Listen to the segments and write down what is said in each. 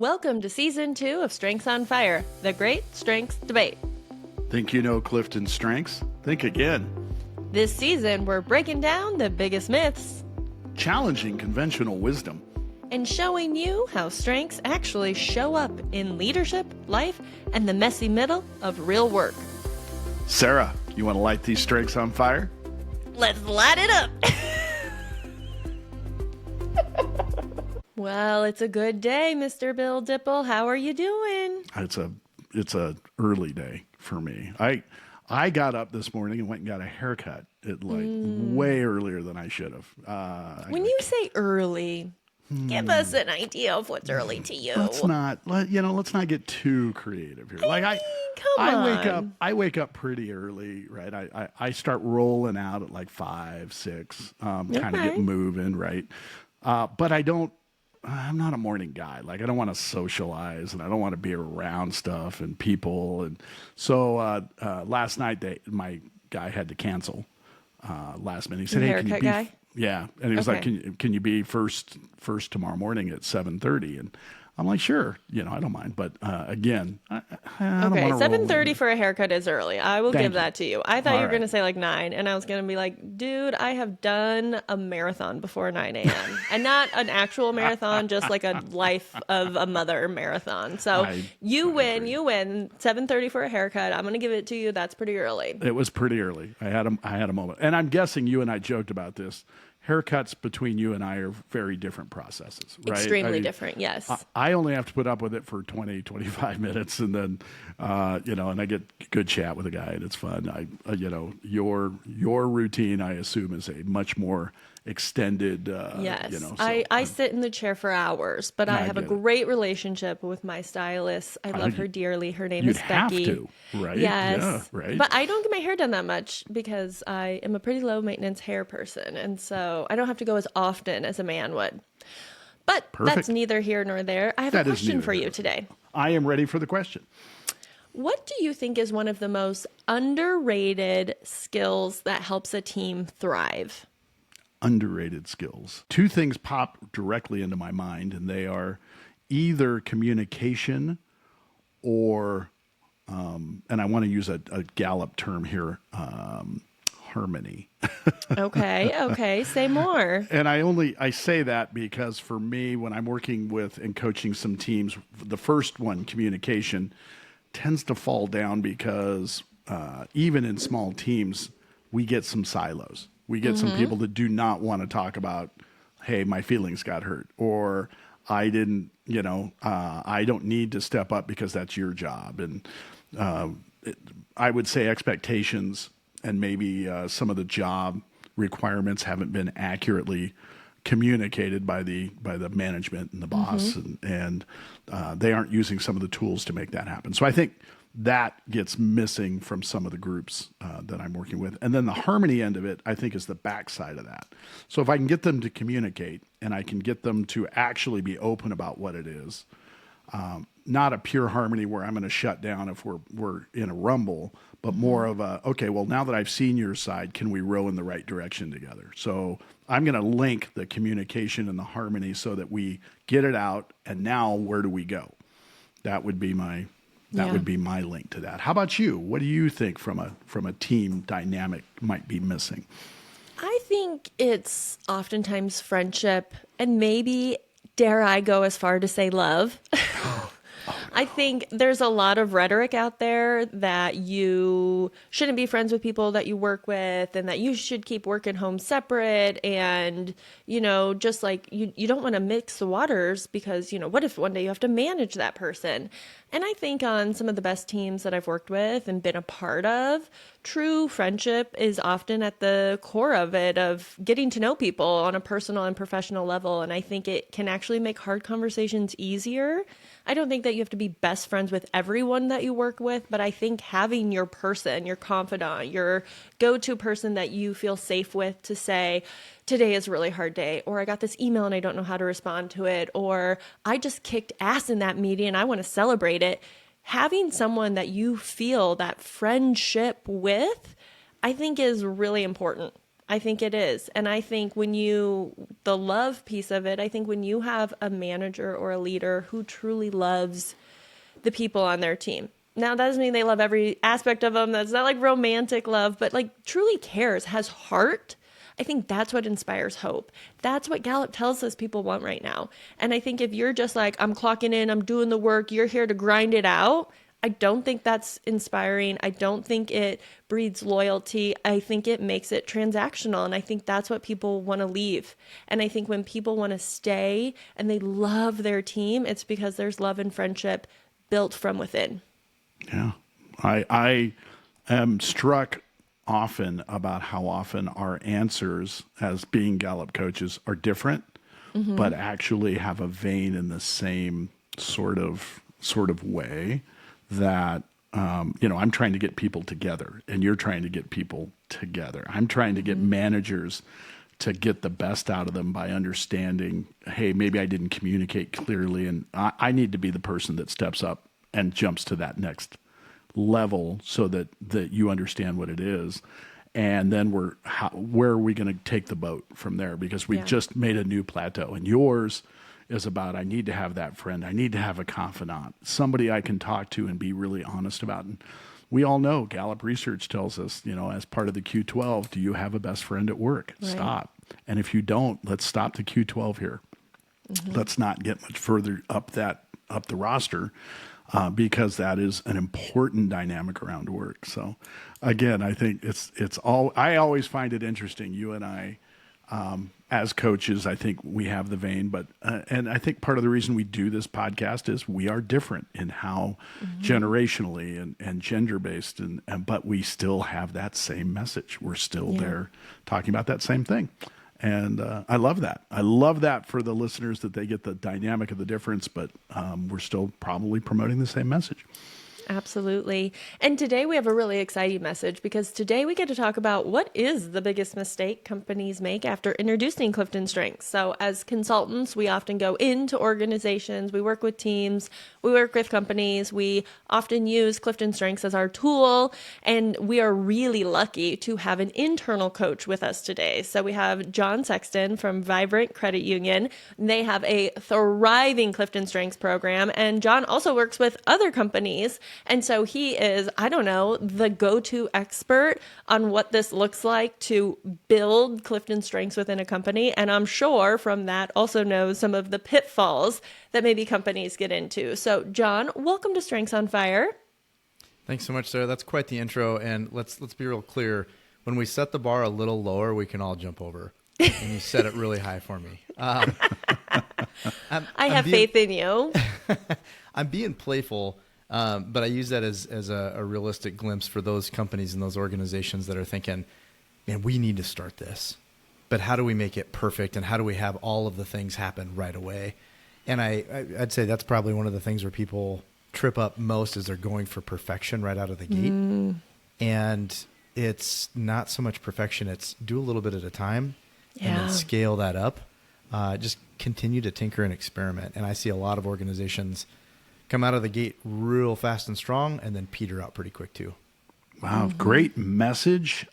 Welcome to Season 2 of Strengths on Fire, the Great Strengths Debate. Think you know CliftonStrengths? Think again. This season, we're breaking down the biggest myths Challenging conventional wisdom. and showing you how strengths actually show up in leadership, life, and the messy middle of real work. Sarah, you want to light these strengths on fire? Let's light it up! Well, it's a good day, Mr. Bill Dippel. How are you doing? It's a early day for me. I got up this morning and went and got a haircut at way earlier than I should have. When you say early, give us an idea of what's early to you. Let's not get too creative here. I wake up pretty early, right? I start rolling out at like 5, 6, kind of get moving, right? But I'm not a morning guy. Like, I don't want to socialize and I don't want to be around stuff and people. And so last night my guy had to cancel last minute. He said, "Hey, can you be?" Guy? Yeah, and he was like, "Can you be first tomorrow morning at 7:30?" And I'm like, "Sure, I don't mind." But again, I don't want to 7:30 for a haircut is early. I will give that to you. I thought you were right. going to say like 9, and I was going to be like, dude, I have done a marathon before 9 a.m. and not an actual marathon, just like a life of a mother marathon. So you win. 7:30 for a haircut. I'm going to give it to you. That's pretty early. It was pretty early. I had a moment, and I'm guessing you and I joked about this. Haircuts between you and I are very different processes, right? Extremely different, yes. I only have to put up with it for 20, 25 minutes, and then, and I get good chat with a guy, and it's fun. Your routine, I assume, is a much more extended. Yes, I sit in the chair for hours, but I have a great relationship with my stylist. I love her dearly. Her name is Becky. You'd have to, right? Yes, yeah, right. But I don't get my hair done that much because I am a pretty low maintenance hair person, and so I don't have to go as often as a man would. But that's neither here nor there. I have a question for you today. I am ready for the question. What do you think is one of the most underrated skills that helps a team thrive? Underrated skills. 2 things pop directly into my mind, and they are either communication or, and I want to use a Gallup term here, harmony. Okay. Say more. And I say that because for me, when I'm working with and coaching some teams, the first one, communication, tends to fall down because even in small teams, we get some silos. We get some people that do not want to talk about, hey, my feelings got hurt, or I didn't, I don't need to step up because that's your job. And I would say expectations and maybe some of the job requirements haven't been accurately communicated by the management and the boss, and they aren't using some of the tools to make that happen. So I think that gets missing from some of the groups that I'm working with. And then the harmony end of it, I think, is the backside of that. So if I can get them to communicate and I can get them to actually be open about what it is, not a pure harmony where I'm going to shut down if we're in a rumble, but more of a, okay, well, now that I've seen your side, can we row in the right direction together? So I'm going to link the communication and the harmony so that we get it out, and now where do we go? That would be my link to that. How about you? What do you think from a team dynamic might be missing? I think it's oftentimes friendship, and maybe, dare I go as far to say, love. I think there's a lot of rhetoric out there that you shouldn't be friends with people that you work with, and that you should keep work and home separate. And, just like you don't want to mix the waters because, what if one day you have to manage that person? And I think on some of the best teams that I've worked with and been a part of, true friendship is often at the core of it, of getting to know people on a personal and professional level. And I think it can actually make hard conversations easier. I don't think that you have to be best friends with everyone that you work with, but I think having your person, your confidant, your go-to person that you feel safe with to say, today is a really hard day, or I got this email and I don't know how to respond to it, or I just kicked ass in that meeting and I want to celebrate it. Having someone that you feel that friendship with, I think is really important. I think it is. And I think the love piece of it, I think when you have a manager or a leader who truly loves the people on their team. Now, that doesn't mean they love every aspect of them. That's not like romantic love, but like truly cares, has heart. I think that's what inspires hope. That's what Gallup tells us people want right now. And I think if you're just like, I'm clocking in, I'm doing the work, you're here to grind it out, I don't think that's inspiring. I don't think it breeds loyalty. I think it makes it transactional. And I think that's what people want to leave. And I think when people want to stay and they love their team, it's because there's love and friendship built from within. Yeah. I am struck often about how often our answers as being Gallup coaches are different, but actually have a vein in the same sort of way that, I'm trying to get people together and you're trying to get people together. I'm trying to get managers to get the best out of them by understanding, hey, maybe I didn't communicate clearly and I need to be the person that steps up and jumps to that next level so that you understand what it is. And then where are we going to take the boat from there? Because we've just made a new plateau, and yours is about, I need to have that friend. I need to have a confidant, somebody I can talk to and be really honest about. And we all know Gallup research tells us, as part of the Q12, do you have a best friend at work? Right. Stop. And if you don't, let's stop the Q12 here. Let's not get much further up the roster. Because that is an important dynamic around work. So, again, I think I always find it interesting. You and I, as coaches, I think we have the vein, but and I think part of the reason we do this podcast is we are different in how generationally and gender based, but we still have that same message. We're still there talking about that same thing. And I love that. I love that for the listeners that they get the dynamic of the difference, but we're still probably promoting the same message. Absolutely. And today we have a really exciting message because today we get to talk about what is the biggest mistake companies make after introducing CliftonStrengths. So as consultants, we often go into organizations, we work with teams, we work with companies, we often use CliftonStrengths as our tool, and we are really lucky to have an internal coach with us today. So we have Jon Sexton from Vibrant Credit Union. They have a thriving CliftonStrengths program, and Jon also works with other companies. And so he is, the go-to expert on what this looks like to build CliftonStrengths within a company. And I'm sure from that also knows some of the pitfalls that maybe companies get into. So Jon, welcome to Strengths on Fire. Thanks so much, Sarah. That's quite the intro. And let's be real clear. When we set the bar a little lower, we can all jump over. And you set it really high for me. I have faith in you. I'm being playful. But I use that as a realistic glimpse for those companies and those organizations that are thinking, man, we need to start this. But how do we make it perfect? And how do we have all of the things happen right away? And I'd say that's probably one of the things where people trip up most is they're going for perfection right out of the gate. And it's not so much perfection. It's do a little bit at a time and then scale that up. Just continue to tinker and experiment. And I see a lot of organizations come out of the gate real fast and strong and then peter out pretty quick too. Wow, great message.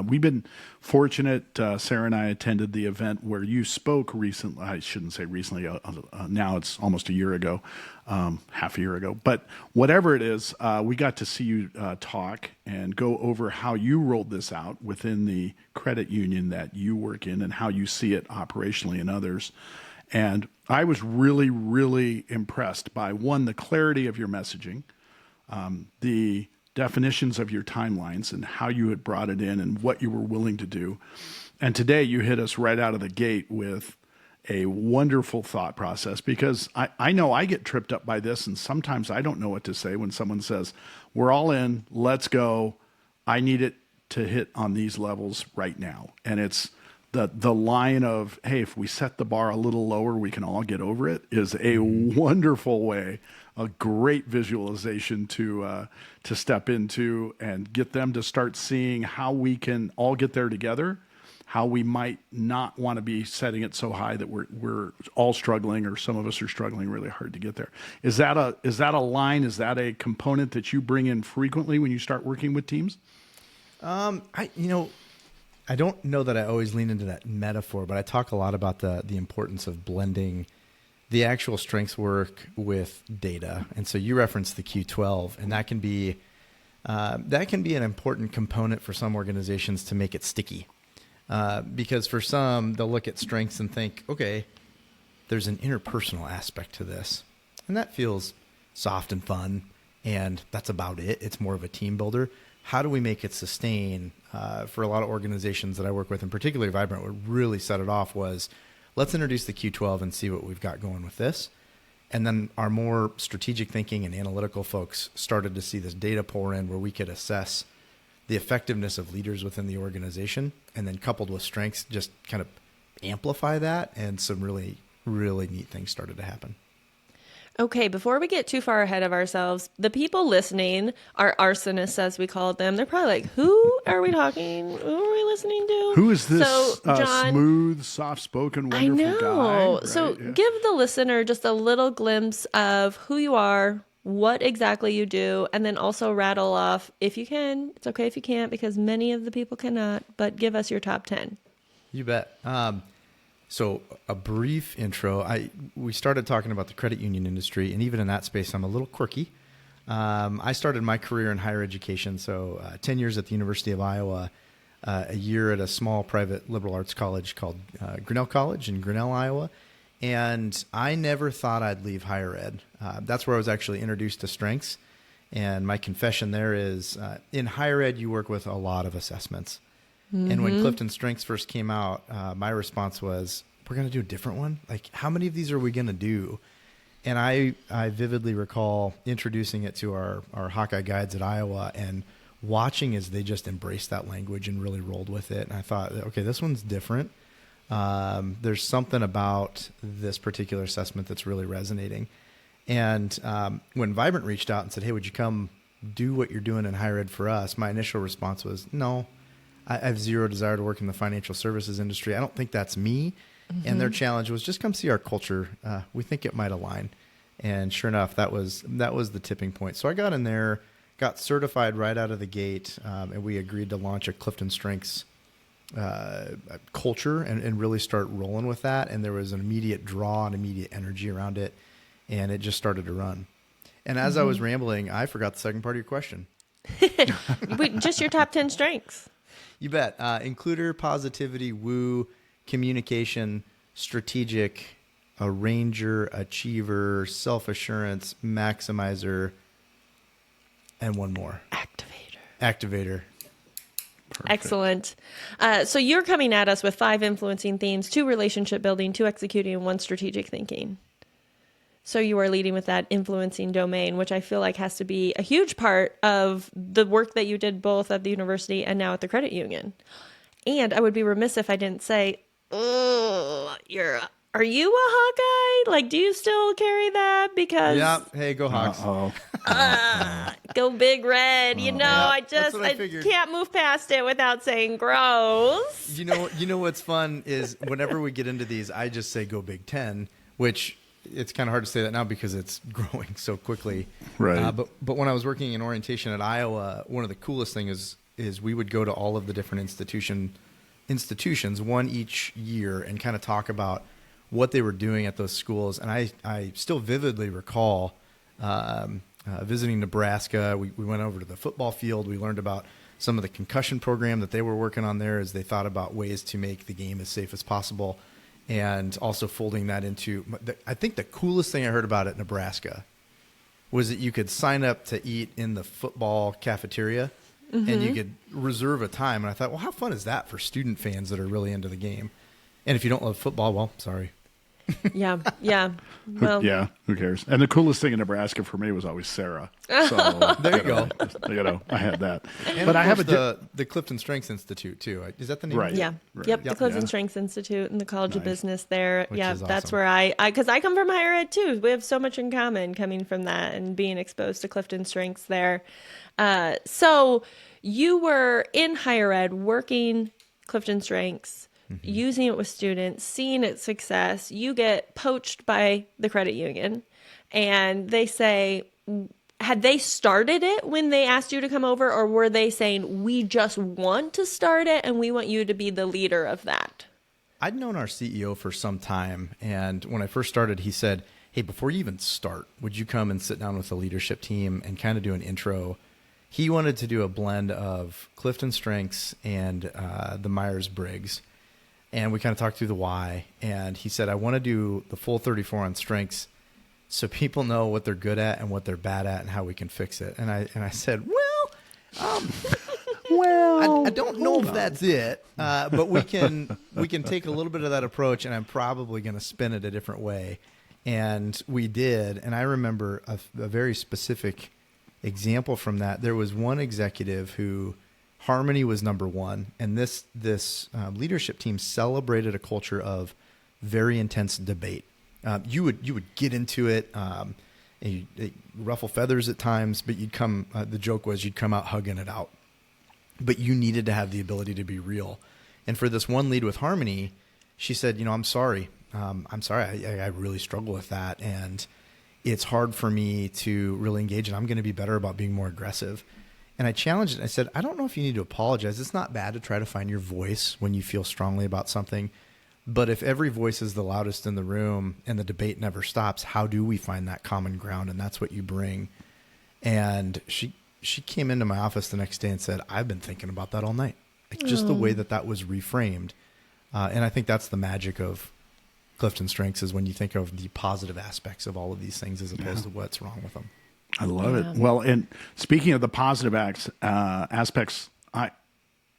We've been fortunate. Sarah and I attended the event where you spoke recently. I shouldn't say recently. Now it's almost a year ago, half a year ago. But whatever it is, we got to see you talk and go over how you rolled this out within the credit union that you work in and how you see it operationally in others. And I was really, really impressed by, one, the clarity of your messaging, the definitions of your timelines and how you had brought it in and what you were willing to do. And today you hit us right out of the gate with a wonderful thought process, because I know I get tripped up by this, and sometimes I don't know what to say when someone says, we're all in, let's go. I need it to hit on these levels right now. And it's the line of, hey, if we set the bar a little lower, we can all get over it, is a wonderful way, a great visualization to step into and get them to start seeing how we can all get there together, how we might not want to be setting it so high that we're all struggling, or some of us are struggling really hard to get there. Is that a line? Is that a component that you bring in frequently when you start working with teams? I don't know that I always lean into that metaphor, but I talk a lot about the importance of blending the actual strengths work with data. And so you referenced the Q12, and that can be an important component for some organizations to make it sticky. Because for some, they'll look at strengths and think, okay, there's an interpersonal aspect to this. And that feels soft and fun, and that's about it. It's more of a team builder. How do we make it sustain? For a lot of organizations that I work with, and particularly Vibrant, what really set it off was, let's introduce the Q12 and see what we've got going with this. And then our more strategic thinking and analytical folks started to see this data pour in where we could assess the effectiveness of leaders within the organization, and then coupled with strengths, just kind of amplify that. And some really, really neat things started to happen. Okay, before we get too far ahead of ourselves, the people listening, our arsonists as we call them, they're probably like, who are we talking? Who are we listening to? Who is this Jon, smooth, soft-spoken, wonderful guy? Right? So give the listener just a little glimpse of who you are, what exactly you do, and then also rattle off, if you can, it's okay if you can't, because many of the people cannot, but give us your top 10. You bet. So a brief intro. We started talking about the credit union industry, and even in that space, I'm a little quirky. I started my career in higher education, so 10 years at the University of Iowa, a year at a small private liberal arts college called Grinnell College in Grinnell, Iowa. And I never thought I'd leave higher ed. That's where I was actually introduced to strengths. And my confession there is, in higher ed, you work with a lot of assessments. Mm-hmm. And when CliftonStrengths first came out, my response was, we're going to do a different one? Like, how many of these are we going to do? And I vividly recall introducing it to our Hawkeye guides at Iowa and watching as they just embraced that language and really rolled with it. And I thought, okay, this one's different. There's something about this particular assessment that's really resonating. And when Vibrant reached out and said, hey, would you come do what you're doing in higher ed for us? My initial response was, no. I have zero desire to work in the financial services industry. I don't think that's me. Mm-hmm. And their challenge was just come see our culture. We think it might align. And sure enough, that was the tipping point. So I got in there, got certified right out of the gate, and we agreed to launch a CliftonStrengths culture and really start rolling with that. And there was an immediate draw and immediate energy around it, and it just started to run. And as I was rambling, I forgot the second part of your question. Wait, just your top 10 strengths. You bet. Includer, positivity, woo, communication, strategic, arranger, achiever, self-assurance, maximizer, and one more. Activator. Perfect. Excellent. So you're coming at us with 5 influencing themes, 2 relationship building, 2 executing, and 1 strategic thinking. So you are leading with that influencing domain, which I feel like has to be a huge part of the work that you did both at the university and now at the credit union. And I would be remiss if I didn't say, are you a Hawkeye? Like, do you still carry that? Because yeah, hey, go Hawks. Go Big Red. You know, I can't move past it without saying gross. You know what's fun is whenever we get into these, I just say go Big Ten, which it's kind of hard to say that now because it's growing so quickly. Right. But when I was working in orientation at Iowa, one of the coolest things is we would go to all of the different institutions, one each year, and kind of talk about what they were doing at those schools. And I still vividly recall visiting Nebraska. We went over to the football field. We learned about some of the concussion program that they were working on there as they thought about ways to make the game as safe as possible. And also folding that into, I think the coolest thing I heard about at Nebraska was that you could sign up to eat in the football cafeteria and you could reserve a time. And I thought, well, how fun is that for student fans that are really into the game? And if you don't love football, well, sorry. Yeah. Well, yeah, who cares? And the coolest thing in Nebraska for me was always Sarah. So there you go. I had that. And but I have the CliftonStrengths Institute too. Is that the name? Right. Yeah. Right. Yep. The CliftonStrengths Institute and the College of Business there. Which yeah. is That's awesome. where because I come from higher ed too. We have so much in common coming from that and being exposed to CliftonStrengths there. So you were in higher ed working CliftonStrengths, using it with students, seeing its success. You get poached by the credit union and they say, had they started it when they asked you to come over, or were they saying, we just want to start it and we want you to be the leader of that? I'd known our CEO for some time, and when I first started, he said, hey, before you even start, would you come and sit down with the leadership team and kind of do an intro? He wanted to do a blend of CliftonStrengths and the Myers-Briggs, and we kind of talked through the why, and he said, I want to do the full 34 on strengths so people know what they're good at and what they're bad at and how we can fix it. And I said, well, I don't know if that's it, but we can take a little bit of that approach, and I'm probably going to spin it a different way. And we did. And I remember a very specific example from that. There was one executive who harmony was number one, and this leadership team celebrated a culture of very intense debate. You would get into it, and you'd ruffle feathers at times, but you'd come. The joke was you'd come out hugging it out. But you needed to have the ability to be real. And for this one lead with harmony, she said, I'm sorry. I really struggle with that. And it's hard for me to really engage, and I'm going to be better about being more aggressive. And I challenged it. I said, I don't know if you need to apologize. It's not bad to try to find your voice when you feel strongly about something. But if every voice is the loudest in the room and the debate never stops, how do we find that common ground? And that's what you bring. And she came into my office the next day and said, I've been thinking about that all night. Like just the way that was reframed. And I think that's the magic of CliftonStrengths, is when you think of the positive aspects of all of these things as opposed to what's wrong with them. I love it. Well, and speaking of the positive aspects, I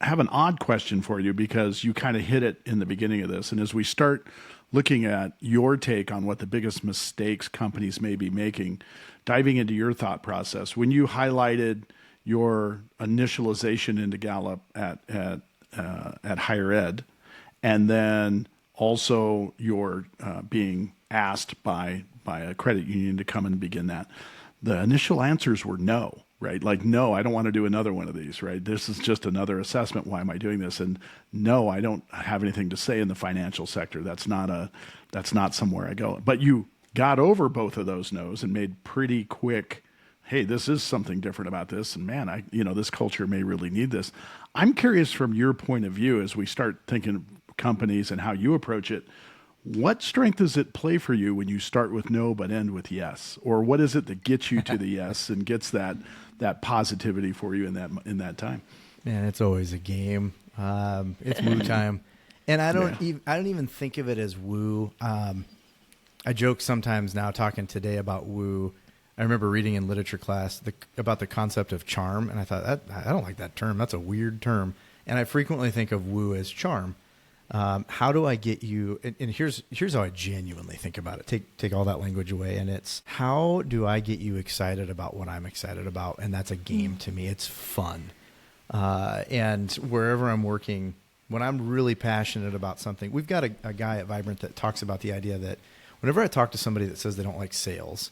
have an odd question for you, because you kind of hit it in the beginning of this. And as we start looking at your take on what the biggest mistakes companies may be making, diving into your thought process, when you highlighted your initialization into Gallup at higher ed, and then also your being asked by a credit union to come and begin that, the initial answers were no, right? Like, no, I don't want to do another one of these, right? This is just another assessment. Why am I doing this? And no, I don't have anything to say in the financial sector. That's not somewhere I go. But you got over both of those no's and made pretty quick, hey, this is something different about this. And man, this culture may really need this. I'm curious from your point of view, as we start thinking of companies and how you approach it, what strength does it play for you when you start with no but end with yes? Or what is it that gets you to the yes and gets that positivity for you in that time? Man, it's always a game. It's woo time. And I don't even think of it as woo. I joke sometimes now, talking today about woo. I remember reading in literature class about the concept of charm, and I thought, I don't like that term. That's a weird term. And I frequently think of woo as charm. How do I get you? And here's how I genuinely think about it. Take all that language away, and it's, how do I get you excited about what I'm excited about? And that's a game to me. It's fun. And wherever I'm working, when I'm really passionate about something, we've got a guy at Vibrant that talks about the idea that whenever I talk to somebody that says they don't like sales,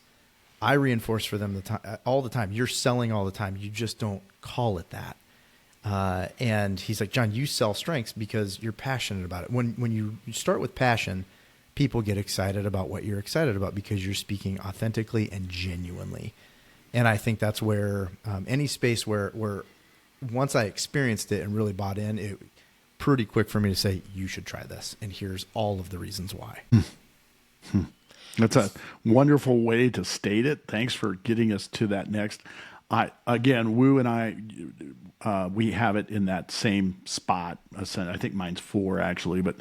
I reinforce for them all the time. You're selling all the time. You just don't call it that. And he's like, Jon, you sell strengths because you're passionate about it. When you start with passion, people get excited about what you're excited about because you're speaking authentically and genuinely. And I think that's where any space where once I experienced it and really bought in, it pretty quick for me to say, you should try this. And here's all of the reasons why. That's a wonderful way to state it. Thanks for getting us to that next. Again, Woo and I, we have it in that same spot. I think mine's 4 actually, but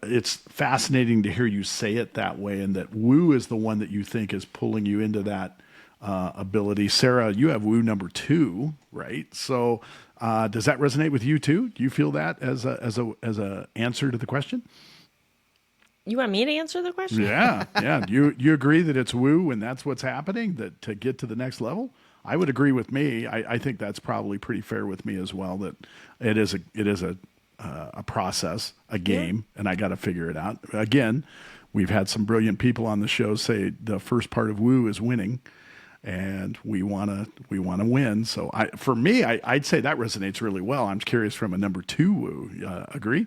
it's fascinating to hear you say it that way, and that Woo is the one that you think is pulling you into that ability. Sarah, you have Woo number 2, right? So does that resonate with you too? Do you feel that as a answer to the question? You want me to answer the question? Yeah. You agree that it's Woo and that's what's happening, that to get to the next level? I would agree with me. I think that's probably pretty fair with me as well, that it is a process, a game, and I got to figure it out. Again, we've had some brilliant people on the show say the first part of Woo is winning, and we want to win. So for me, I'd say that resonates really well. I'm curious from a number 2 Woo. Agree?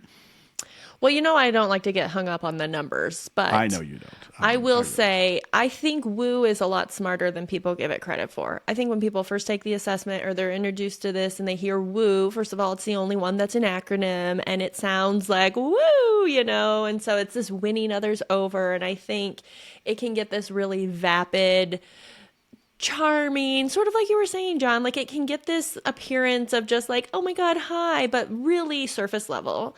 Well, I don't like to get hung up on the numbers, but I know you don't. I will really say I think woo is a lot smarter than people give it credit for. I think when people first take the assessment or they're introduced to this and they hear woo, first of all, it's the only one that's an acronym and it sounds like woo, and so it's this winning others over. And I think it can get this really vapid, charming, sort of like you were saying, John, like it can get this appearance of just like, oh my God, hi, but really surface level.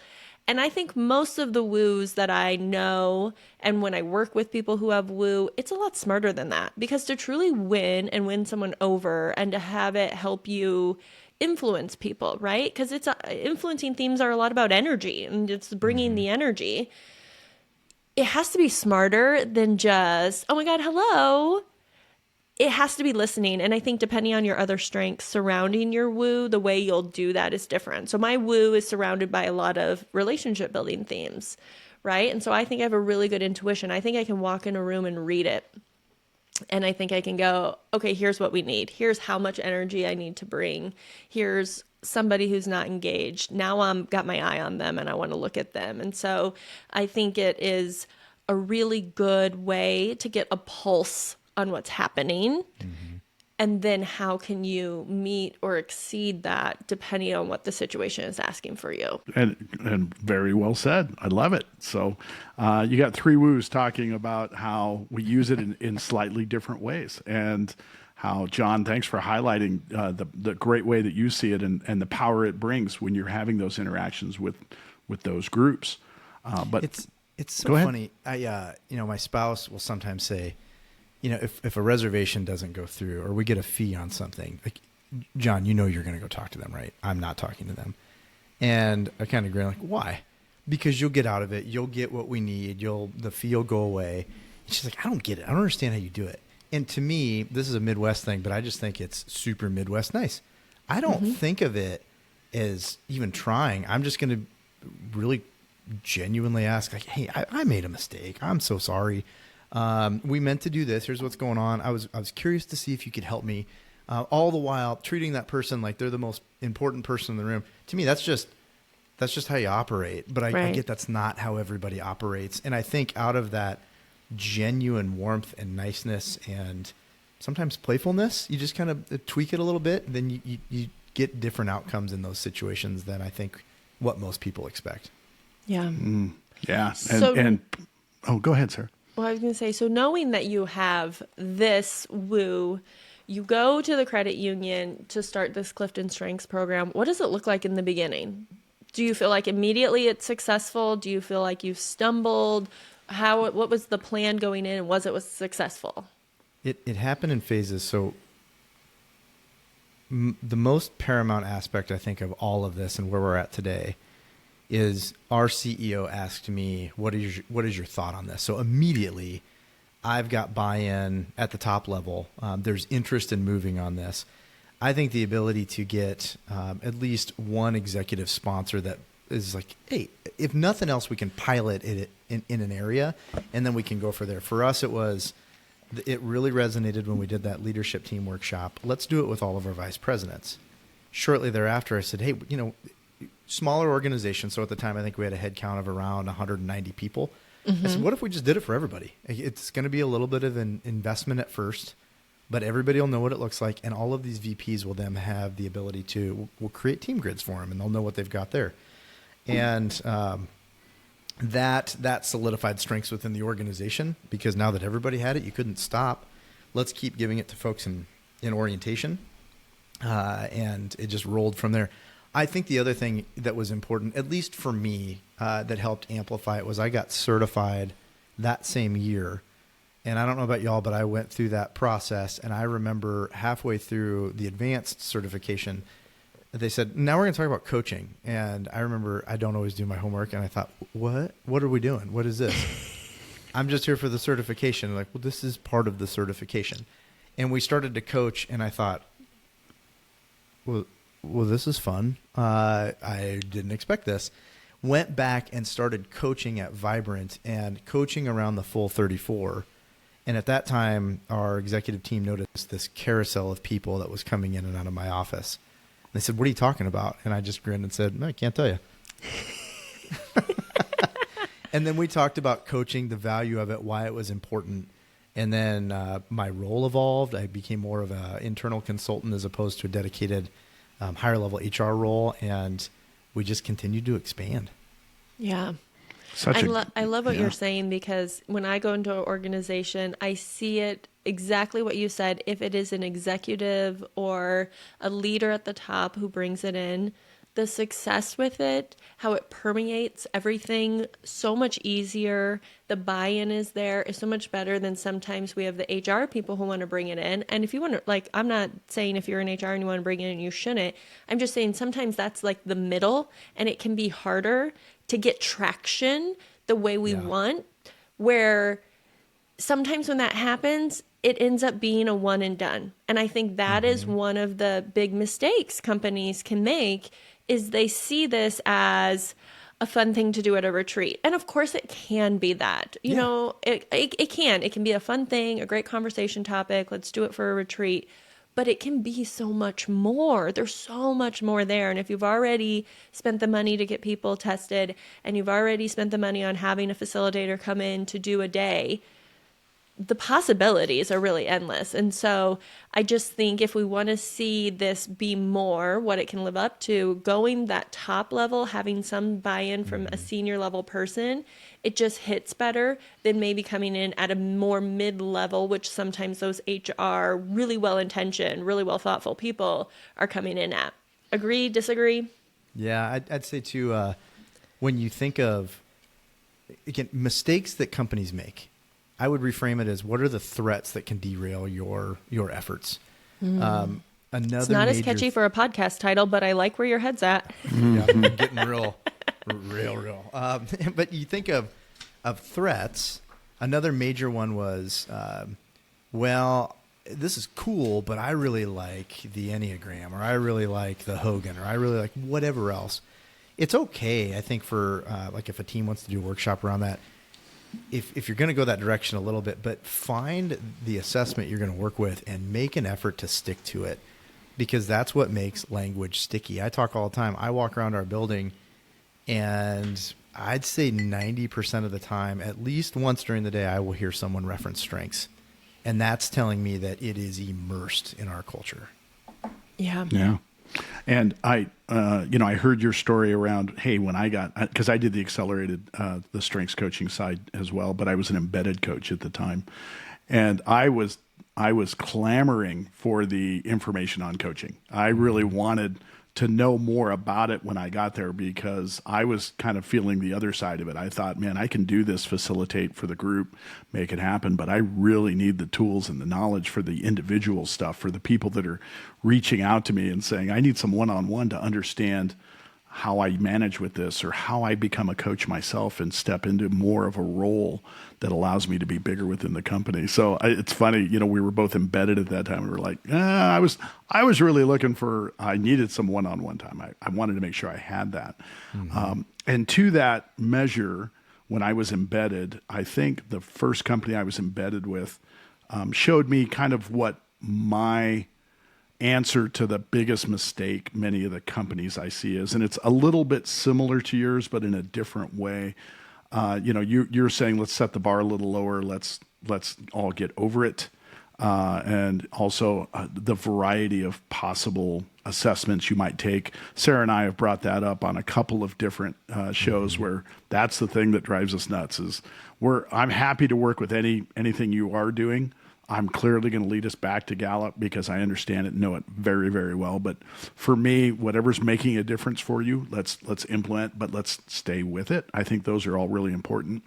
And I think most of the woos that I know, and when I work with people who have woo, it's a lot smarter than that. Because to truly win and win someone over and to have it help you influence people, right? Because it's influencing themes are a lot about energy and it's bringing the energy. It has to be smarter than just, oh my God, hello. It has to be listening. And I think depending on your other strengths surrounding your woo, the way you'll do that is different. So my woo is surrounded by a lot of relationship building themes, right? And so I think I have a really good intuition. I think I can walk in a room and read it. And I think I can go, okay, here's what we need. Here's how much energy I need to bring. Here's somebody who's not engaged. Now I'm got my eye on them and I want to look at them. And so I think it is a really good way to get a pulse on what's happening. And then how can you meet or exceed that depending on what the situation is asking for you? And very well said. I love it. So you got three woos talking about how we use it in slightly different ways. And how, John, thanks for highlighting the great way that you see it and the power it brings when you're having those interactions with those groups. But it's so funny. My spouse will sometimes say, if a reservation doesn't go through or we get a fee on something, like, John, you're going to go talk to them, right? I'm not talking to them. And I kind of grin like, why? Because you'll get out of it. You'll get what we need. The fee will go away. And she's like, I don't get it. I don't understand how you do it. And to me, this is a Midwest thing, but I just think it's super Midwest nice. I don't think of it as even trying. I'm just going to really genuinely ask, like, hey, I made a mistake. I'm so sorry. We meant to do this. Here's what's going on. I was curious to see if you could help me. All the while treating that person like they're the most important person in the room. To me, that's just how you operate. But I get that's not how everybody operates. And I think out of that genuine warmth and niceness and sometimes playfulness, you just kind of tweak it a little bit. And then you get different outcomes in those situations than I think what most people expect. Yeah. Yeah. So, go ahead, sir. Well, I was going to say, so knowing that you have this woo, you go to the credit union to start this CliftonStrengths program. What does it look like in the beginning? Do you feel like immediately it's successful? Do you feel like you stumbled? What was the plan going in? And was it successful? It happened in phases. So the most paramount aspect, I think, of all of this and where we're at today is our CEO asked me, what is your thought on this? So immediately I've got buy-in at the top level. There's interest in moving on this. I think the ability to get at least one executive sponsor that is like, hey, if nothing else, we can pilot it in an area and then we can go for there. For us, it really resonated when we did that leadership team workshop. Let's do it with all of our vice presidents. Shortly thereafter, I said, hey, smaller organization. So at the time, I think we had a head count of around 190 people. I said, what if we just did it for everybody? It's going to be a little bit of an investment at first, but everybody will know what it looks like. And all of these VPs will then have the ability we'll create team grids for them and they'll know what they've got there. And that solidified strengths within the organization because now that everybody had it, you couldn't stop. Let's keep giving it to folks in orientation. And it just rolled from there. I think the other thing that was important, at least for me, that helped amplify it was I got certified that same year. And I don't know about y'all, but I went through that process. And I remember halfway through the advanced certification, they said, now we're going to talk about coaching. And I remember I don't always do my homework. And I thought, what? What are we doing? What is this? I'm just here for the certification. Like, well, this is part of the certification. And we started to coach. And I thought, well, this is fun. I didn't expect this. Went back and started coaching at Vibrant and coaching around the full 34. And at that time, our executive team noticed this carousel of people that was coming in and out of my office. And they said, what are you talking about? And I just grinned and said, no, I can't tell you. And then we talked about coaching, the value of it, why it was important. And then my role evolved. I became more of an internal consultant as opposed to a dedicated higher level HR role. And we just continued to expand. Yeah. I love what you're saying, because when I go into an organization, I see it exactly what you said. If it is an executive or a leader at the top who brings it in, the success with it, how it permeates everything so much easier. The buy-in is there is so much better than sometimes we have the HR people who want to bring it in. And if you want to, like, I'm not saying if you're in HR and you want to bring it in, you shouldn't. I'm just saying sometimes that's like the middle, and it can be harder to get traction the way we want, where sometimes when that happens, it ends up being a one and done. And I think that is one of the big mistakes companies can make, is they see this as a fun thing to do at a retreat. And of course it can be that, you know, it can be a fun thing, a great conversation topic. Let's do it for a retreat. But it can be so much more. There's so much more there. And if you've already spent the money to get people tested, and you've already spent the money on having a facilitator come in to do a day, the possibilities are really endless. And so I just think if we want to see this be more what it can live up to, going that top level, having some buy-in from a senior level person, it just hits better than maybe coming in at a more mid-level, which sometimes those HR really well-intentioned, really well-thoughtful people are coming in at. Agree, disagree? Yeah, I'd say too, when you think of, again, mistakes that companies make, I would reframe it as, what are the threats that can derail your efforts? It's not as catchy for a podcast title, but I like where your head's at. Yeah, I'm getting real. But you think of threats. Another major one was, well, this is cool, but I really like the Enneagram, or I really like the Hogan, or I really like whatever else. It's okay, I think, for like if a team wants to do a workshop around that, if you're going to go that direction a little bit, but find the assessment you're going to work with and make an effort to stick to it, because that's what makes language sticky. I talk all the time. I walk around our building, and I'd say 90% of the time, at least once during the day, I will hear someone reference strengths. And that's telling me that it is immersed in our culture. Yeah. Yeah. And I heard your story around, hey, when I got, because I did the accelerated, the strengths coaching side as well, but I was an embedded coach at the time. And I was clamoring for the information on coaching. I really wanted to know more about it when I got there, because I was kind of feeling the other side of it. I thought, man, I can do this, facilitate for the group, make it happen, but I really need the tools and the knowledge for the individual stuff, for the people that are reaching out to me and saying, I need some one-on-one to understand how I manage with this, or how I become a coach myself and step into more of a role that allows me to be bigger within the company. So it's funny, we were both embedded at that time. We were like, I was really looking for, I needed some one-on-one time. I wanted to make sure I had that. And to that measure, when I was embedded, I think the first company I was embedded with showed me kind of what my answer to the biggest mistake many of the companies I see is, and it's a little bit similar to yours, but in a different way. You're saying, let's set the bar a little lower. Let's all get over it. And also the variety of possible assessments you might take. Sarah and I have brought that up on a couple of different shows, where that's the thing that drives us nuts is I'm happy to work with anything you are doing. I'm clearly going to lead us back to Gallup because I understand it and know it very, very well. But for me, whatever's making a difference for you, let's implement, but let's stay with it. I think those are all really important.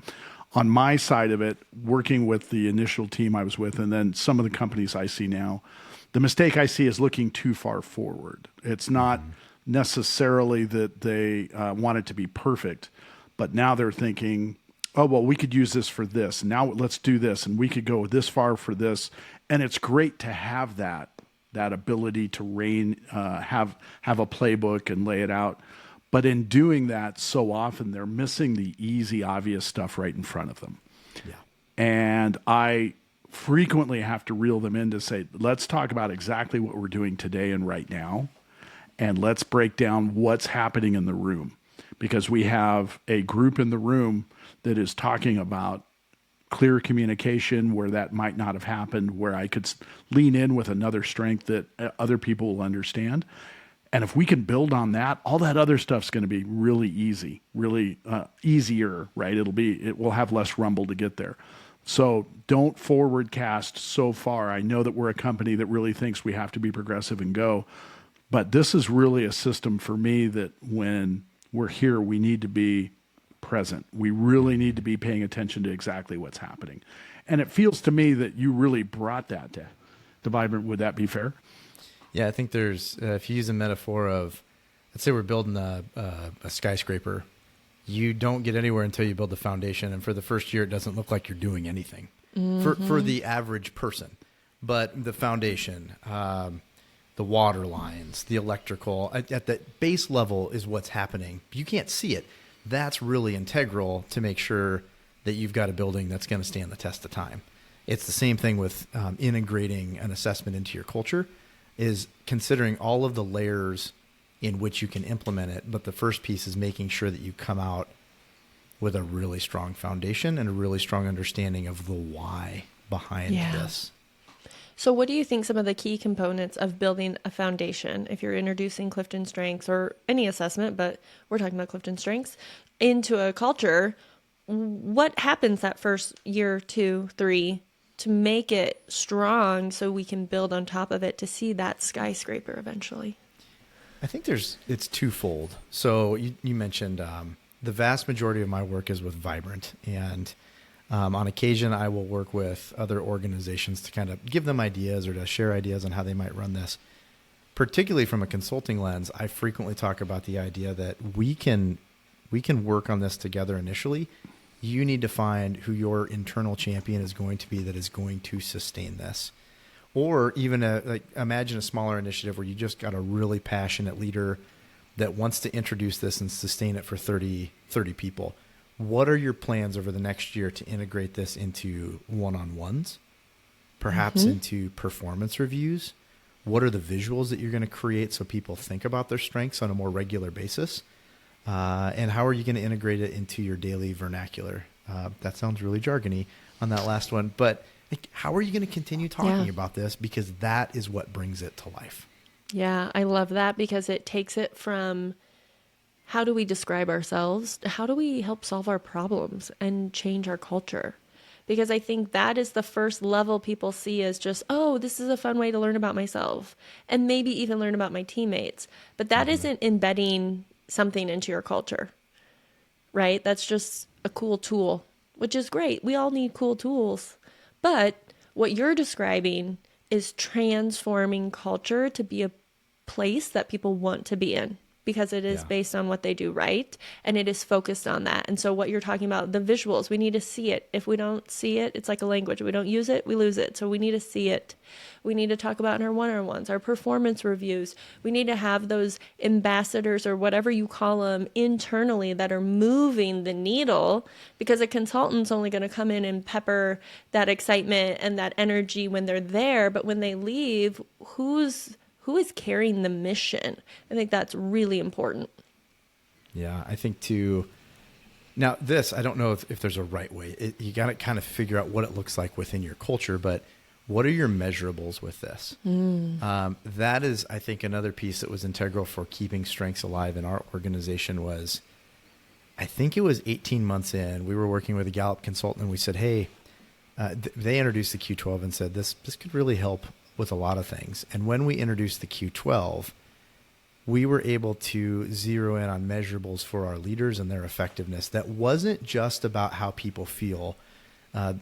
On my side of it, working with the initial team I was with, and then some of the companies I see now, the mistake I see is looking too far forward. It's not necessarily that they want it to be perfect, but now they're thinking, oh, well, we could use this for this. Now let's do this. And we could go this far for this. And it's great to have that ability to have a playbook and lay it out. But in doing that, so often they're missing the easy, obvious stuff right in front of them. Yeah. And I frequently have to reel them in to say, let's talk about exactly what we're doing today and right now. And let's break down what's happening in the room. because we have a group in the room that is talking about clear communication where that might not have happened, where I could lean in with another strength that other people will understand. And if we can build on that, all that other stuff's going to be really easy, really easier, right? It will have less rumble to get there. So don't forward cast so far. I know that we're a company that really thinks we have to be progressive and go, but this is really a system for me that when we're here, we need to be present. We really need to be paying attention to exactly what's happening. And it feels to me that you really brought that to Vibrant. Would that be fair? Yeah, I think there's, if you use a metaphor of, let's say we're building a skyscraper, you don't get anywhere until you build the foundation. And for the first year, it doesn't look like you're doing anything for the average person. But the foundation, the water lines, the electrical, at the base level is what's happening. You can't see it. That's really integral to make sure that you've got a building that's going to stand the test of time. It's the same thing with integrating an assessment into your culture, is considering all of the layers in which you can implement it. But the first piece is making sure that you come out with a really strong foundation and a really strong understanding of the why behind this. So what do you think some of the key components of building a foundation, if you're introducing CliftonStrengths or any assessment, but we're talking about CliftonStrengths, into a culture, what happens that first year, 2, 3, to make it strong so we can build on top of it to see that skyscraper eventually? I think it's twofold. So you mentioned the vast majority of my work is with Vibrant, and on occasion I will work with other organizations to kind of give them ideas or to share ideas on how they might run this. Particularly from a consulting lens, I frequently talk about the idea that we can work on this together initially. You need to find who your internal champion is going to be that is going to sustain this. Or even imagine a smaller initiative where you just got a really passionate leader that wants to introduce this and sustain it for 30 people. What are your plans over the next year to integrate this into one-on-ones, perhaps into performance reviews? What are the visuals that you're going to create so people think about their strengths on a more regular basis? And how are you going to integrate it into your daily vernacular? That sounds really jargony on that last one, but how are you going to continue talking about this? Because that is what brings it to life. Yeah, I love that because it takes it from how do we describe ourselves? How do we help solve our problems and change our culture? Because I think that is the first level people see as just, oh, this is a fun way to learn about myself and maybe even learn about my teammates. But that isn't embedding something into your culture, right? That's just a cool tool, which is great. We all need cool tools. But what you're describing is transforming culture to be a place that people want to be in because it is based on what they do right, and it is focused on that. And so what you're talking about, the visuals, we need to see it. If we don't see it, it's like a language. We don't use it, we lose it. So we need to see it. We need to talk about in our one-on-ones, our performance reviews. We need to have those ambassadors or whatever you call them internally that are moving the needle, because a consultant's only going to come in and pepper that excitement and that energy when they're there. But when they leave, who is carrying the mission? I think that's really important. Yeah, I think too. Now this, I don't know if there's a right way. You got to kind of figure out what it looks like within your culture, but what are your measurables with this? That is, I think, another piece that was integral for keeping strengths alive in our organization was, I think it was 18 months in, we were working with a Gallup consultant and we said, hey, they introduced the Q12 and said, this could really help with a lot of things. And when we introduced the Q12, we were able to zero in on measurables for our leaders and their effectiveness. That wasn't just about how people feel. I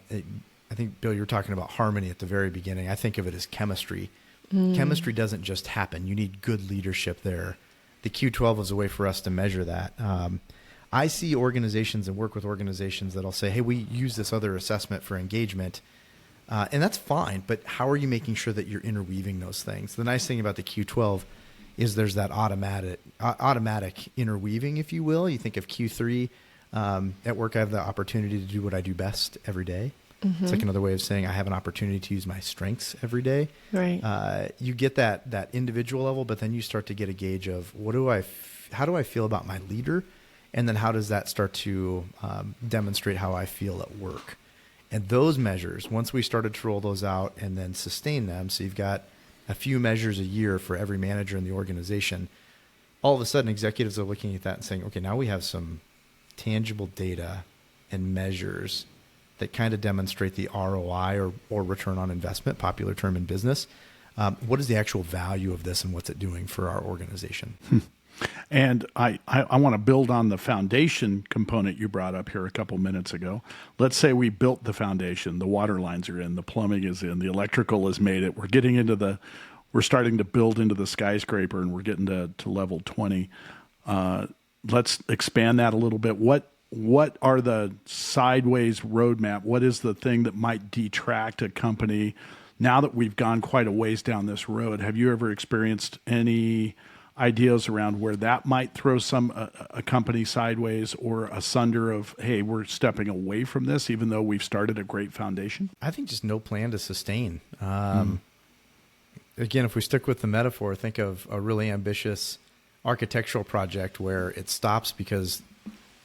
think, Bill, you were talking about harmony at the very beginning. I think of it as chemistry. Chemistry doesn't just happen. You need good leadership there. The Q12 was a way for us to measure that. I see organizations and work with organizations that'll say, hey, we use this other assessment for engagement. And that's fine, but how are you making sure that you're interweaving those things? The nice thing about the Q12 is there's that automatic interweaving, if you will. You think of Q3. At work, I have the opportunity to do what I do best every day. It's like another way of saying I have an opportunity to use my strengths every day. Right. You get that individual level, but then you start to get a gauge of how do I feel about my leader, And then how does that start to demonstrate how I feel at work? And those measures, once we started to roll those out and then sustain them, so you've got a few measures a year for every manager in the organization, all of a sudden executives are looking at that and saying, okay, now we have some tangible data and measures that kind of demonstrate the ROI or return on investment, popular term in business. What is the actual value of this and what's it doing for our organization? And I want to build on the foundation component you brought up here a couple minutes ago. Let's say we built the foundation, the water lines are in, the plumbing is in, the electrical has made it. We're starting to build into the skyscraper and we're getting to level 20. Let's expand that a little bit. What are the sideways roadmap? What is the thing that might detract a company now that we've gone quite a ways down this road? Have you ever experienced any ideas around where that might throw a company sideways or asunder of, hey, we're stepping away from this even though we've started a great foundation? I think just no plan to sustain. Again, if we stick with the metaphor, think of a really ambitious architectural project where it stops because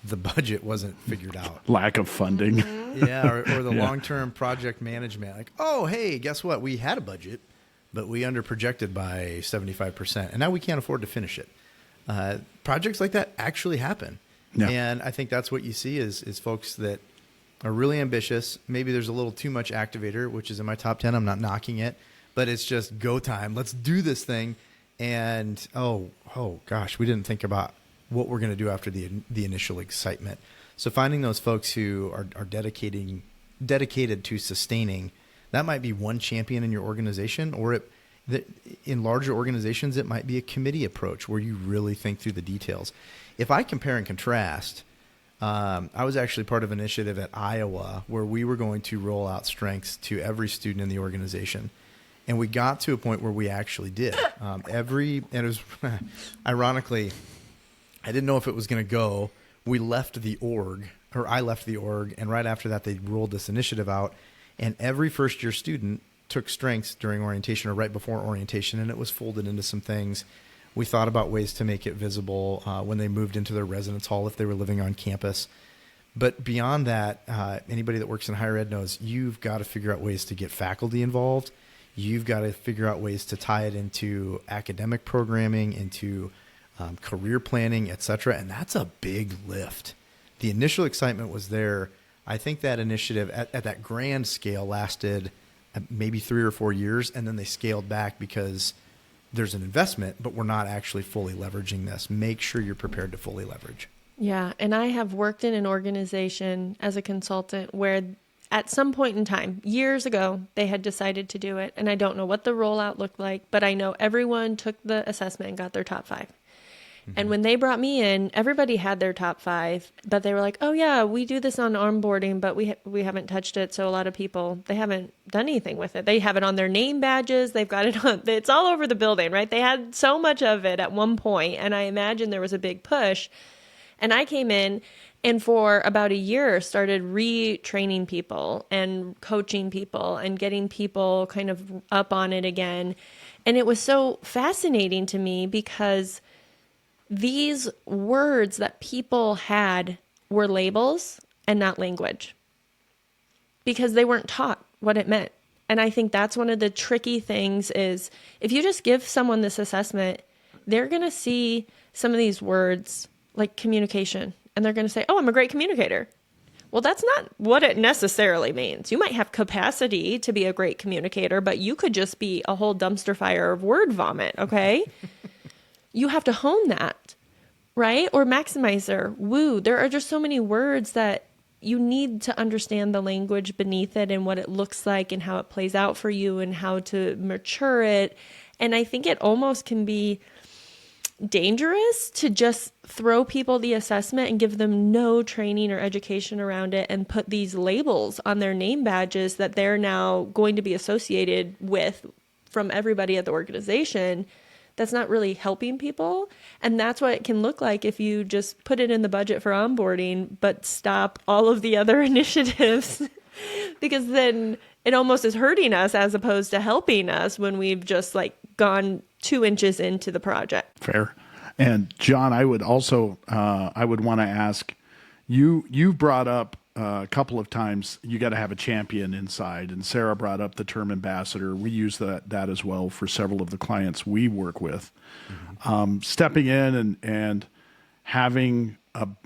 the budget wasn't figured out. Lack of funding. Yeah, or the long-term project management. Like, oh, hey, guess what? We had a budget, but we underprojected by 75%, and now we can't afford to finish it. Projects like that actually happen. Yeah. And I think that's what you see is folks that are really ambitious. Maybe there's a little too much activator, which is in my top 10. I'm not knocking it, but it's just go time. Let's do this thing. And, oh gosh, we didn't think about what we're going to do after the initial excitement. So finding those folks who are dedicated to sustaining, that might be one champion in your organization, or in larger organizations, it might be a committee approach where you really think through the details. If I compare and contrast, I was actually part of an initiative at Iowa where we were going to roll out strengths to every student in the organization. And we got to a point where we actually did. And it was, ironically, I didn't know if it was going to go. We left the org, or I left the org, and right after that, they rolled this initiative out. And every first-year student took strengths during orientation or right before orientation, and it was folded into some things. We thought about ways to make it visible when they moved into their residence hall if they were living on campus. But beyond that, anybody that works in higher ed knows you've got to figure out ways to get faculty involved. You've got to figure out ways to tie it into academic programming, into career planning, et cetera. And that's a big lift. The initial excitement was there. I think that initiative at that grand scale lasted maybe 3 or 4 years, and then they scaled back because there's an investment, but we're not actually fully leveraging this. Make sure you're prepared to fully leverage. Yeah. And I have worked in an organization as a consultant where at some point in time, years ago, they had decided to do it. And I don't know what the rollout looked like, but I know everyone took the assessment and got their top 5. And when they brought me in, everybody had their top 5, but they were like, oh yeah, we do this on onboarding, but we haven't touched it. So a lot of people, they haven't done anything with it. They have it on their name badges. They've got it on, it's all over the building, right? They had so much of it at one point, and I imagine there was a big push. And I came in and for about a year started retraining people and coaching people and getting people kind of up on it again. And it was so fascinating to me because these words that people had were labels and not language because they weren't taught what it meant. And I think that's one of the tricky things is if you just give someone this assessment, they're going to see some of these words like communication and they're going to say, oh, I'm a great communicator. Well, that's not what it necessarily means. You might have capacity to be a great communicator, but you could just be a whole dumpster fire of word vomit, okay? You have to hone that, right? Or maximizer, woo. There are just so many words that you need to understand the language beneath it and what it looks like and how it plays out for you and how to mature it. And I think it almost can be dangerous to just throw people the assessment and give them no training or education around it and put these labels on their name badges that they're now going to be associated with from everybody at the organization. That's not really helping people. And that's what it can look like if you just put it in the budget for onboarding, but stop all of the other initiatives because then it almost is hurting us as opposed to helping us when we've just like gone 2 inches into the project. Fair. And John, I would also I would want to ask you. You brought up a couple of times you got to have a champion inside, and Sarah brought up the term ambassador. We use that as well for several of the clients we work with. Stepping in and having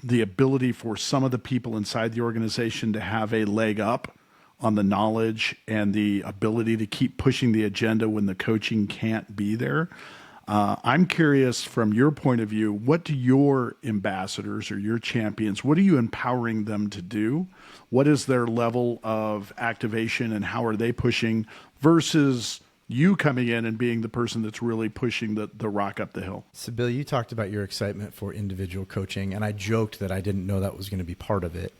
the ability for some of the people inside the organization to have a leg up on the knowledge and the ability to keep pushing the agenda when the coaching can't be there. I'm curious from your point of view, what do your ambassadors or your champions, what are you empowering them to do? What is their level of activation and how are they pushing versus you coming in and being the person that's really pushing the rock up the hill? So, Bill, you talked about your excitement for individual coaching, and I joked that I didn't know that was going to be part of it.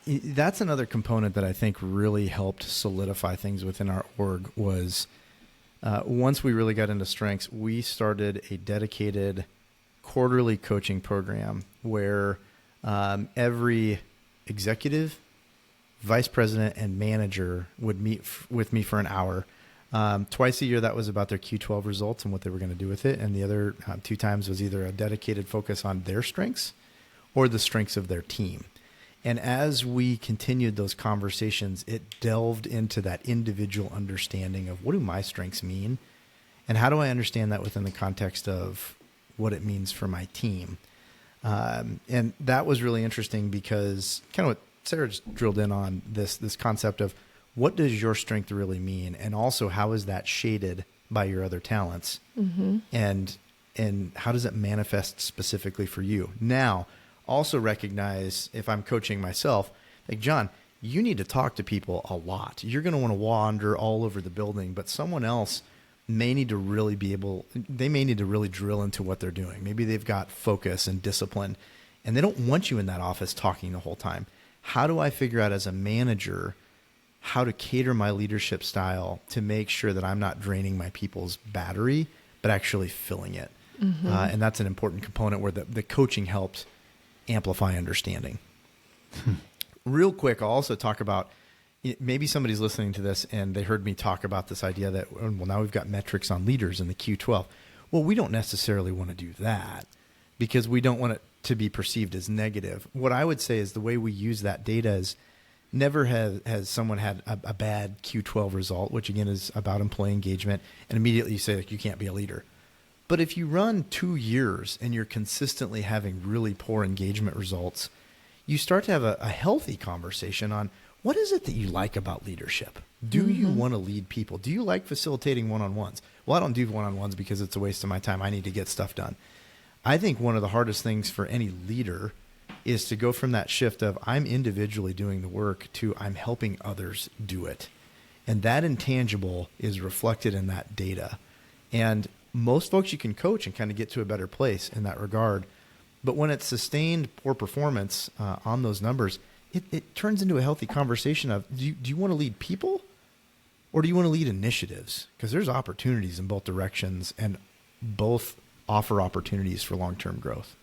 That's another component that I think really helped solidify things within our org was once we really got into strengths, we started a dedicated quarterly coaching program where every executive, vice president, and manager would meet with me for an hour. Twice a year, that was about their Q12 results and what they were going to do with it. And the other 2 times was either a dedicated focus on their strengths or the strengths of their team. And as we continued those conversations, it delved into that individual understanding of what do my strengths mean and how do I understand that within the context of what it means for my team. And that was really interesting because kind of what Sarah just drilled in on this concept of what does your strength really mean? And also how is that shaded by your other talents? Mm-hmm. And how does it manifest specifically for you? Now, also recognize if I'm coaching myself, like, John, you need to talk to people a lot. You're going to want to wander all over the building, but someone else may need to really they may need to really drill into what they're doing. Maybe they've got focus and discipline, and they don't want you in that office talking the whole time. How do I figure out as a manager how to cater my leadership style to make sure that I'm not draining my people's battery, but actually filling it? Mm-hmm. And that's an important component where the coaching helped amplify understanding. Real quick, I'll also talk about, maybe somebody's listening to this and they heard me talk about this idea that, well, now we've got metrics on leaders in the Q12. Well, we don't necessarily want to do that because we don't want it to be perceived as negative. What I would say is the way we use that data is never has someone had a bad Q12 result, which again is about employee engagement, and immediately you say, like, you can't be a leader. But if you run 2 years and you're consistently having really poor engagement results, you start to have a healthy conversation on what is it that you like about leadership? Do you want to lead people? Do you like facilitating one-on-ones? Well, I don't do one-on-ones because it's a waste of my time. I need to get stuff done. I think one of the hardest things for any leader is to go from that shift of I'm individually doing the work to I'm helping others do it. And that intangible is reflected in that data. And most folks you can coach and kind of get to a better place in that regard. But when it's sustained poor performance on those numbers, it turns into a healthy conversation of, do you want to lead people or do you want to lead initiatives? Because there's opportunities in both directions and both offer opportunities for long-term growth.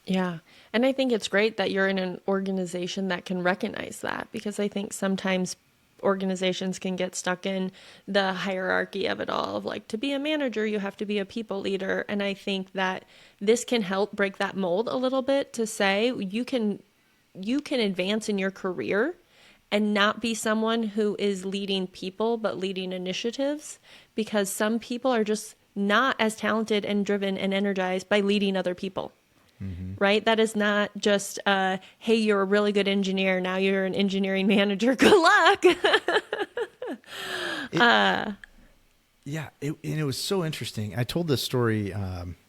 Yeah. And I think it's great that you're in an organization that can recognize that, because I think sometimes organizations can get stuck in the hierarchy of it all, of like, to be a manager, you have to be a people leader. And I think that this can help break that mold a little bit to say you can advance in your career and not be someone who is leading people, but leading initiatives, because some people are just not as talented and driven and energized by leading other people. Mm-hmm. Right? That is not just, hey, you're a really good engineer. Now you're an engineering manager. Good luck. It was so interesting. I told this story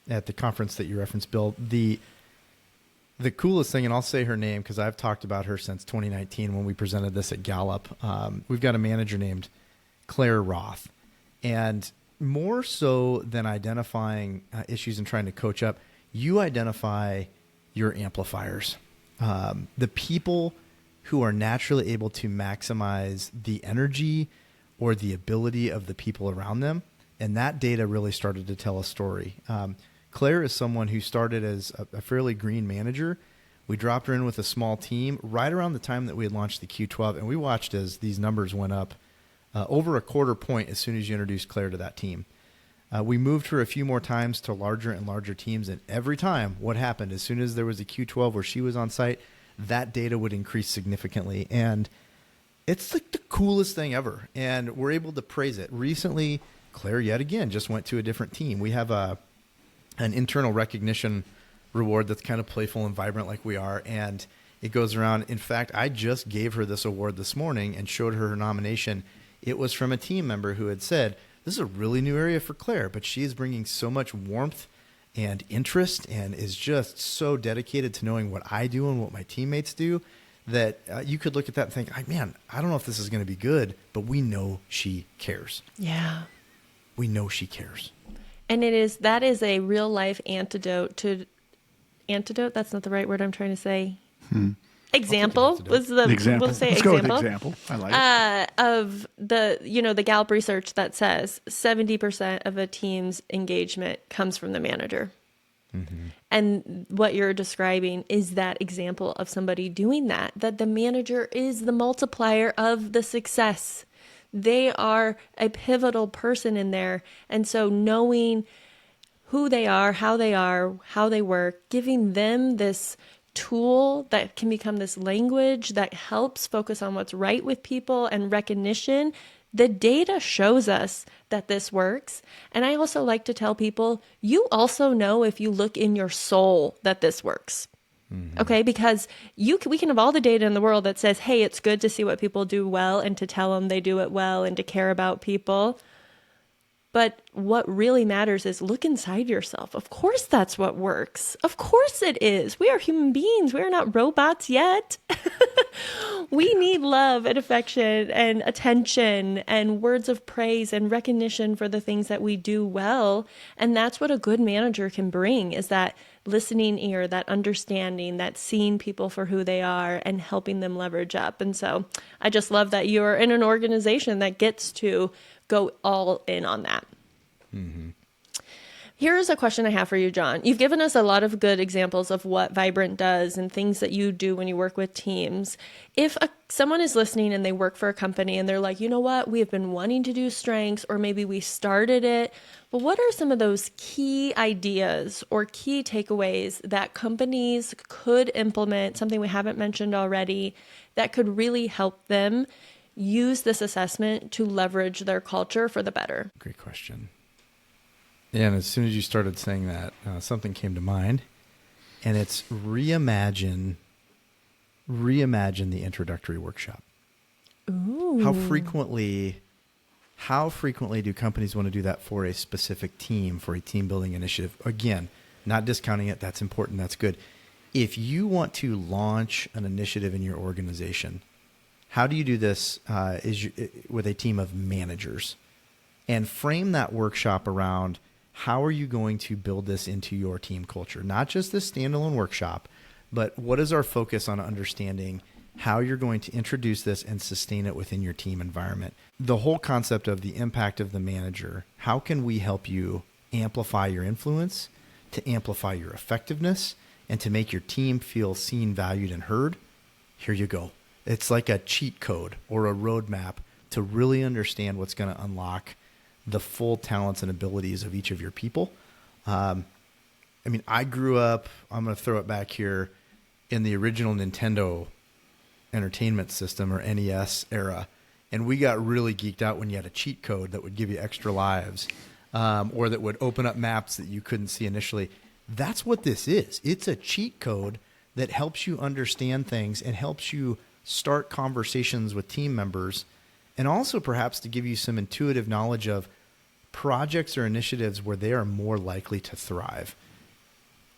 at the conference that you referenced, Bill. The coolest thing, and I'll say her name because I've talked about her since 2019 when we presented this at Gallup. We've got a manager named Claire Roth. And more so than identifying issues and trying to coach up, you identify your amplifiers, the people who are naturally able to maximize the energy or the ability of the people around them. And that data really started to tell a story. Claire is someone who started as a fairly green manager. We dropped her in with a small team right around the time that we had launched the Q12. And we watched as these numbers went up over a quarter point as soon as you introduced Claire to that team. We moved her a few more times to larger and larger teams, and every time, what happened, as soon as there was a Q12 where she was on site, that data would increase significantly. And it's like the coolest thing ever, and we're able to praise it. Recently, Claire, yet again, just went to a different team. We have an internal recognition reward that's kind of playful and vibrant like we are, and it goes around. In fact, I just gave her this award this morning and showed her nomination. It was from a team member who had said, this is a really new area for Claire, but she is bringing so much warmth and interest and is just so dedicated to knowing what I do and what my teammates do that you could look at that and think, man, I don't know if this is going to be good, but we know she cares. Yeah. We know she cares. And that is a real life antidote. That's not the right word I'm trying to say. Example was the example. We'll say Let's example. go with example. I like it. Of the Gallup research that says 70% of a team's engagement comes from the manager. Mm-hmm. And what you're describing is that example of somebody doing that the manager is the multiplier of the success. They are a pivotal person in there. And so knowing who they are, how they work, giving them this tool that can become this language that helps focus on what's right with people and recognition. The data shows us that this works. And I also like to tell people, you also know if you look in your soul that this works. Mm-hmm. Okay, because we can have all the data in the world that says, hey, it's good to see what people do well and to tell them they do it well and to care about people. But what really matters is look inside yourself. Of course, that's what works. Of course it is. We are human beings. We are not robots yet. We need love and affection and attention and words of praise and recognition for the things that we do well. And that's what a good manager can bring, is that listening ear, that understanding, that seeing people for who they are and helping them leverage up. And so I just love that you're in an organization that gets to go all in on that. Mm-hmm. Here's a question I have for you, Jon. You've given us a lot of good examples of what Vibrant does and things that you do when you work with teams. If someone is listening and they work for a company and they're like, you know what, we have been wanting to do strengths, or maybe we started it, but what are some of those key ideas or key takeaways that companies could implement, something we haven't mentioned already, that could really help them use this assessment to leverage their culture for the better? Great question. Yeah, and as soon as you started saying that, something came to mind, and it's reimagine the introductory workshop. Ooh. How frequently do companies want to do that for a specific team, for a team building initiative? Again, not discounting it. That's important. That's good. If you want to launch an initiative in your organization, how do you do this with a team of managers? And frame that workshop around how are you going to build this into your team culture? Not just this standalone workshop, but what is our focus on understanding how you're going to introduce this and sustain it within your team environment? The whole concept of the impact of the manager. How can we help you amplify your influence, to amplify your effectiveness, and to make your team feel seen, valued, and heard? Here you go. It's like a cheat code or a roadmap to really understand what's going to unlock the full talents and abilities of each of your people. I grew up, I'm going to throw it back here, in the original Nintendo Entertainment System, or NES era. And we got really geeked out when you had a cheat code that would give you extra lives, or that would open up maps that you couldn't see initially. That's what this is. It's a cheat code that helps you understand things and helps you start conversations with team members, and also perhaps to give you some intuitive knowledge of projects or initiatives where they are more likely to thrive.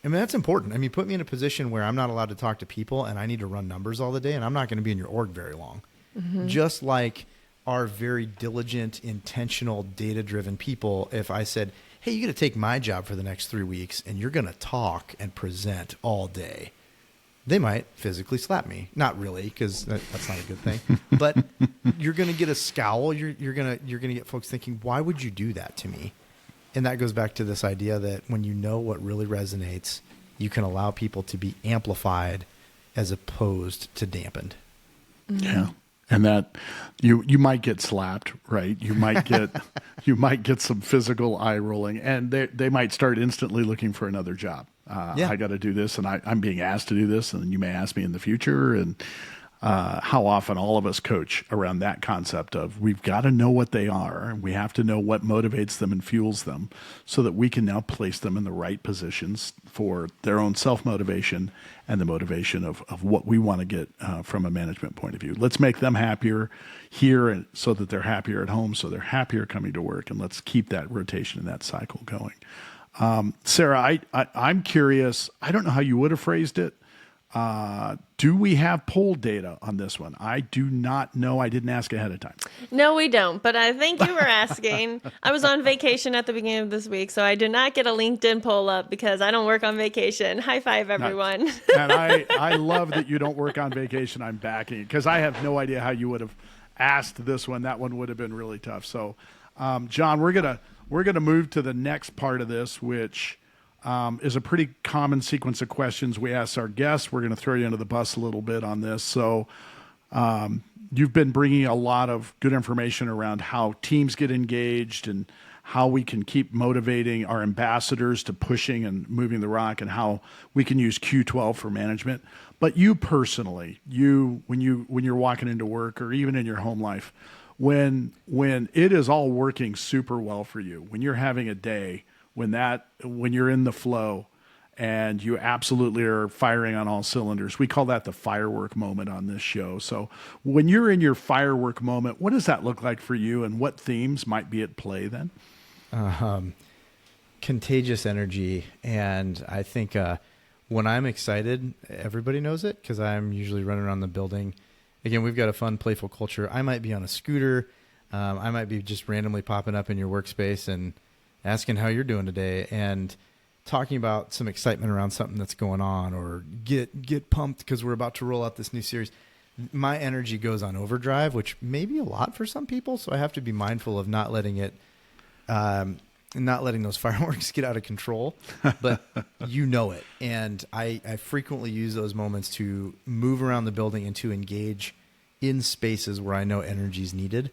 That's important. Put me in a position where I'm not allowed to talk to people and I need to run numbers all the day, and I'm not going to be in your org very long. Mm-hmm. Just like our very diligent, intentional, data-driven people, if I said, hey, you got to take my job for the next 3 weeks and you're going to talk and present all day, they might physically slap me. Not really, because that's not a good thing. But you're going to get a scowl. You're going to get folks thinking, why would you do that to me? And that goes back to this idea that when you know what really resonates, you can allow people to be amplified as opposed to dampened. Yeah. And that you might get slapped, right? You might get some physical eye rolling, and they might start instantly looking for another job. I got to do this, and I'm being asked to do this, and you may ask me in the future. And how often all of us coach around that concept of we've got to know what they are, and we have to know what motivates them and fuels them, so that we can now place them in the right positions for their own self-motivation and the motivation of what we want to get from a management point of view. Let's make them happier here, and so that they're happier at home, so they're happier coming to work, and let's keep that rotation and that cycle going. Sarah, I'm curious. I don't know how you would have phrased it. Do we have poll data on this one? I do not know. I didn't ask ahead of time. No, we don't. But I think you were asking. I was on vacation at the beginning of this week, so I did not get a LinkedIn poll up because I don't work on vacation. High five, everyone. And I love that you don't work on vacation. I'm backing it because I have no idea how you would have asked this one. That one would have been really tough. So, John, we're gonna move to the next part of this, which is a pretty common sequence of questions we ask our guests. We're going to throw you under the bus a little bit on this. So you've been bringing a lot of good information around how teams get engaged and how we can keep motivating our ambassadors to pushing and moving the rock, and how we can use Q12 for management. But you personally, when you're walking into work or even in your home life, when it is all working super well for you, when you're having a day, when you're in the flow and you absolutely are firing on all cylinders, we call that the firework moment on this show. So when you're in your firework moment, what does that look like for you, and what themes might be at play then? Contagious energy. And I think when I'm excited, everybody knows it because I'm usually running around the building. Again, we've got a fun, playful culture. I might be on a scooter. I might be just randomly popping up in your workspace and asking how you're doing today, and talking about some excitement around something that's going on, or get pumped because we're about to roll out this new series. My energy goes on overdrive, which may be a lot for some people. So I have to be mindful of not letting those fireworks get out of control, but you know it. And I frequently use those moments to move around the building and to engage in spaces where I know energy is needed.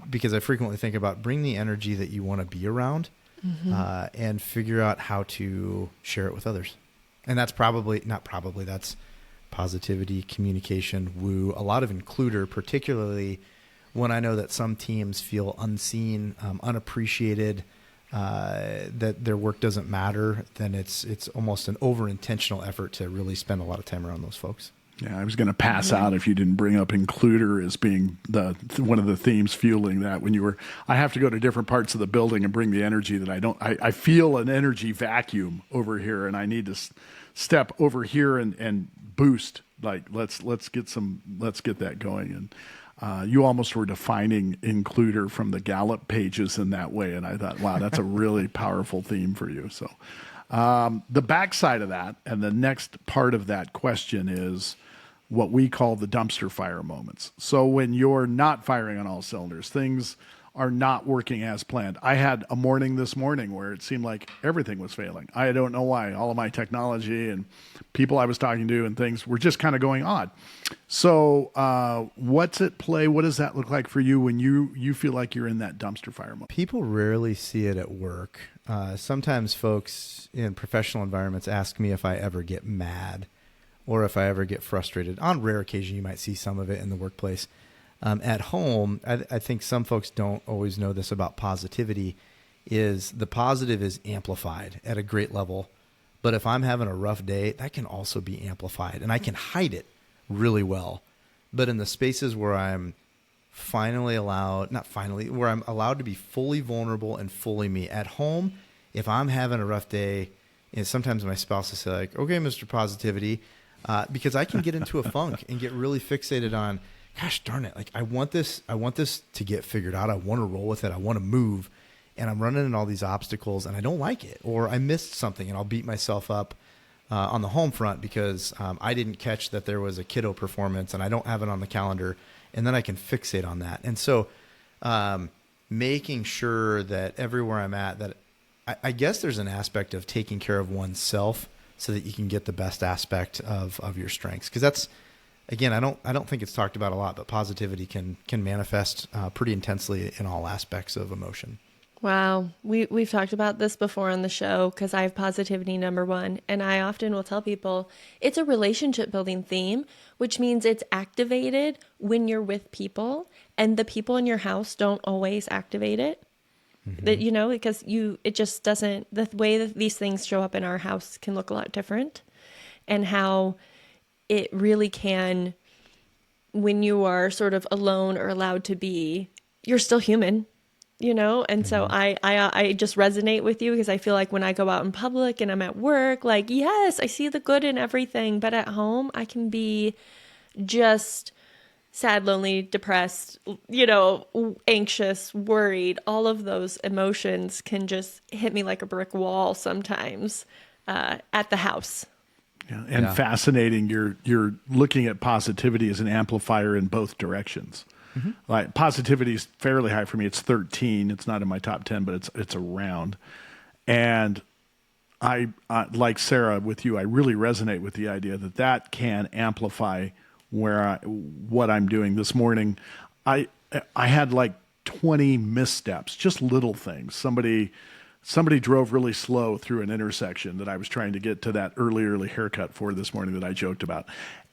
Because I frequently think about bring the energy that you want to be around, and figure out how to share it with others. And that's that's positivity, communication, woo, a lot of includer, particularly when I know that some teams feel unseen, unappreciated, that their work doesn't matter. Then it's almost an over-intentional effort to really spend a lot of time around those folks. Yeah, I was going to pass out if you didn't bring up includer as being one of the themes fueling that. I have to go to different parts of the building and bring the energy that I feel an energy vacuum over here, and I need to step over here and boost. Like let's get that going. And you almost were defining includer from the Gallup pages in that way, and I thought, wow, that's a really powerful theme for you. So the backside of that, and the next part of that question is what we call the dumpster fire moments. So when you're not firing on all cylinders, things are not working as planned. I had a morning this morning where it seemed like everything was failing. I don't know why. All of my technology and people I was talking to and things were just kind of going odd. So what's at play? What does that look like for you when you feel like you're in that dumpster fire moment? People rarely see it at work. Sometimes folks in professional environments ask me if I ever get mad or if I ever get frustrated. On rare occasion, you might see some of it in the workplace. At home, I think some folks don't always know this about positivity, is the positive is amplified at a great level. But if I'm having a rough day, that can also be amplified, and I can hide it really well. But in the spaces where I'm where I'm allowed to be fully vulnerable and fully me. At home, if I'm having a rough day, and sometimes my spouse will say like, okay, Mr. Positivity, because I can get into a funk and get really fixated on, gosh darn it, like I want this to get figured out. I want to roll with it. I want to move. And I'm running into all these obstacles and I don't like it, or I missed something, and I'll beat myself up on the home front because I didn't catch that there was a kiddo performance and I don't have it on the calendar. And then I can fixate on that. And so making sure that everywhere I'm at, that I guess there's an aspect of taking care of oneself so that you can get the best aspect of your strengths. Because again, I don't think it's talked about a lot, but positivity can manifest pretty intensely in all aspects of emotion. Wow. We've talked about this before on the show because I have positivity number one. And I often will tell people it's a relationship building theme, which means it's activated when you're with people and the people in your house don't always activate it. That, because it just doesn't, the way that these things show up in our house can look a lot different, and how it really can, when you are sort of alone or allowed to be, you're still human. And so I just resonate with you because I feel like when I go out in public and I'm at work, like, yes, I see the good in everything. But at home, I can be just sad, lonely, depressed, anxious, worried. All of those emotions can just hit me like a brick wall sometimes at the house. Yeah. And fascinating, you're looking at positivity as an amplifier in both directions. Like positivity is fairly high for me. It's 13. It's not in my top 10, but it's around. And I like Sarah with you, I really resonate with the idea that can amplify what I'm doing. This morning, I had like 20 missteps, just little things. Somebody drove really slow through an intersection that I was trying to get to that early haircut for this morning that I joked about.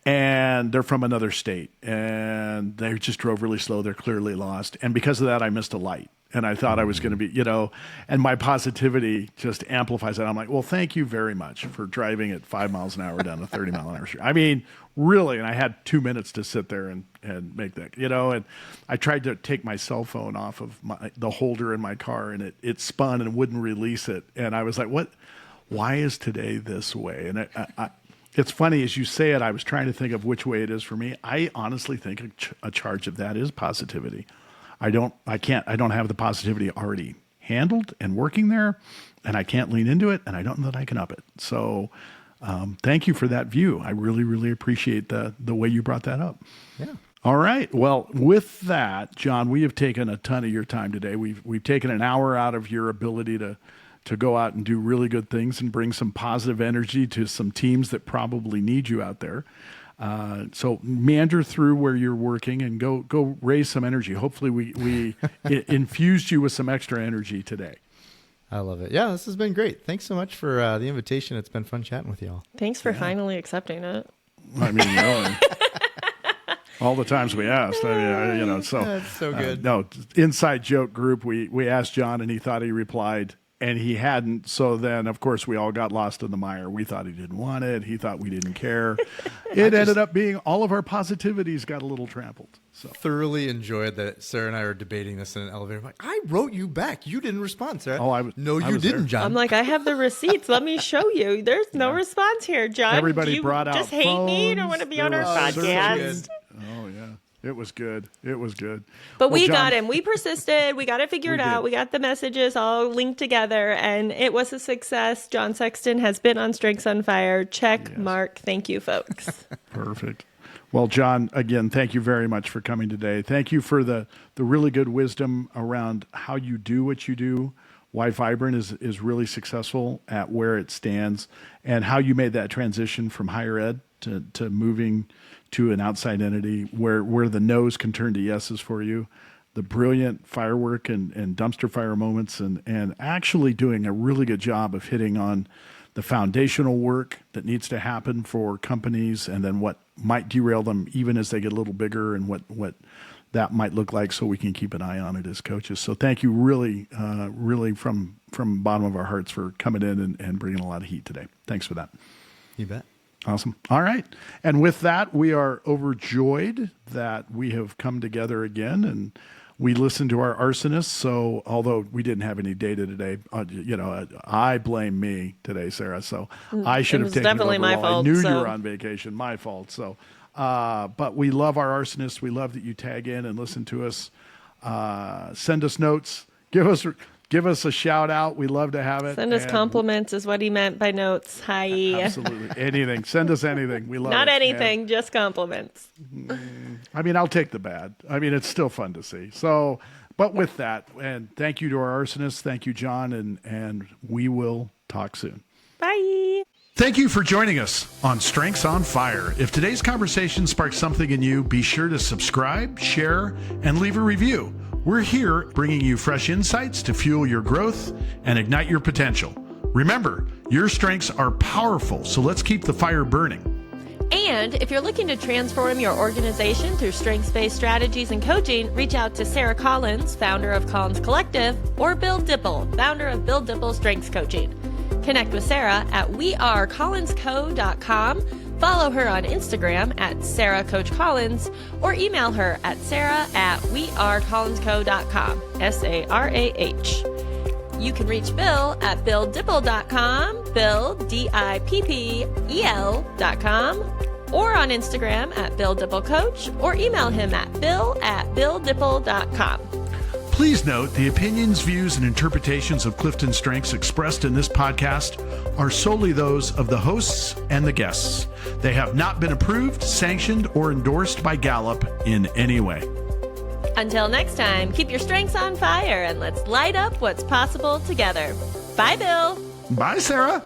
And they're from another state, and they just drove really slow. They're clearly lost. And because of that, I missed a light. And I thought I was going to be, and my positivity just amplifies that. I'm like, well, thank you very much for driving at 5 miles an hour down a 30 mile an hour street. I mean, really. And I had 2 minutes to sit there and make that, and I tried to take my cell phone off of the holder in my car, and it spun and wouldn't release it. And I was like, why is today this way? And it's funny, as you say it, I was trying to think of which way it is for me. I honestly think a charge of that is positivity. I don't have the positivity already handled and working there, and I can't lean into it, and I don't know that I can up it. So thank you for that view. I really, really appreciate the way you brought that up. Yeah. All right. Well, with that, Jon, we have taken a ton of your time today. We've taken an hour out of your ability to go out and do really good things and bring some positive energy to some teams that probably need you out there. So meander through where you're working and go raise some energy. Hopefully we infused you with some extra energy today. I love it. Yeah, this has been great. Thanks so much for the invitation. It's been fun chatting with you all. Thanks for finally accepting it. I mean, all the times we asked, so That's so good. No, inside joke group. We asked Jon, and he thought he replied, and he hadn't. So then, of course, we all got lost in the mire. We thought he didn't want it. He thought we didn't care. It ended up being all of our positivities got a little trampled. So thoroughly enjoyed that Sarah and I were debating this in an elevator. I'm like, I wrote you back. You didn't respond, Sarah. Oh, No, I you was didn't, there. Jon. I'm like, I have the receipts. Let me show you. There's no response here, Jon. Everybody Do you brought out just hate me. You don't phones. want to be There on our was podcast. Oh, yeah. It was good. It was good. But Well, we Jon, got him. We persisted. We got it figured out. did. We got the messages all linked together, and it was a success. Jon Sexton has been on Strengths on Fire. Check mark. Thank you, folks. Perfect. Well, Jon, again, thank you very much for coming today. Thank you for the really good wisdom around how you do what you do, why Vibrant is really successful at where it stands, and how you made that transition from higher ed to moving to an outside entity where the no's can turn to yeses for you. The brilliant firework and dumpster fire moments, and actually doing a really good job of hitting on the foundational work that needs to happen for companies, and then what might derail them even as they get a little bigger, and what that might look like, so we can keep an eye on it as coaches. So thank you really, really from the bottom of our hearts for coming in and bringing a lot of heat today. Thanks for that. You bet. Awesome. All right. And with that, we are overjoyed that we have come together again, and we listened to our arsonists. So although we didn't have any data today, I blame me today, Sarah. So I should have taken definitely it over my while fault, I knew so. you were on vacation. My fault. So, but we love our arsonists. We love that you tag in and listen to us. Send us notes. Give us a shout out. We love to have it. Send us And compliments is what he meant by notes. Hi. Absolutely. Anything. Send us anything. We love Not it. anything, just compliments. I mean, I'll take the bad. I mean, it's still fun to see. So, but with that, and thank you to our arsonists. Thank you, Jon, and we will talk soon. Bye. Thank you for joining us on Strengths on Fire. If today's conversation sparked something in you, be sure to subscribe, share, and leave a review. We're here bringing you fresh insights to fuel your growth and ignite your potential. Remember, your strengths are powerful, so let's keep the fire burning. And if you're looking to transform your organization through strengths-based strategies and coaching, reach out to Sarah Collins, founder of Collins Collective, or Bill Dippel, founder of Bill Dippel Strengths Coaching. Connect with Sarah at wearecollinsco.com, follow her on Instagram at sarahcoachcollins, or email her at sarah@wearecollinsco.com, SARAH. You can reach Bill at billdippel.com, Bill, DIPPEL.com, or on Instagram at Bill Dippel Coach, or email him at bill@billdippel.com. Please note the opinions, views, and interpretations of CliftonStrengths expressed in this podcast are solely those of the hosts and the guests. They have not been approved, sanctioned, or endorsed by Gallup in any way. Until next time, keep your strengths on fire and let's light up what's possible together. Bye, Bill. Bye, Sarah.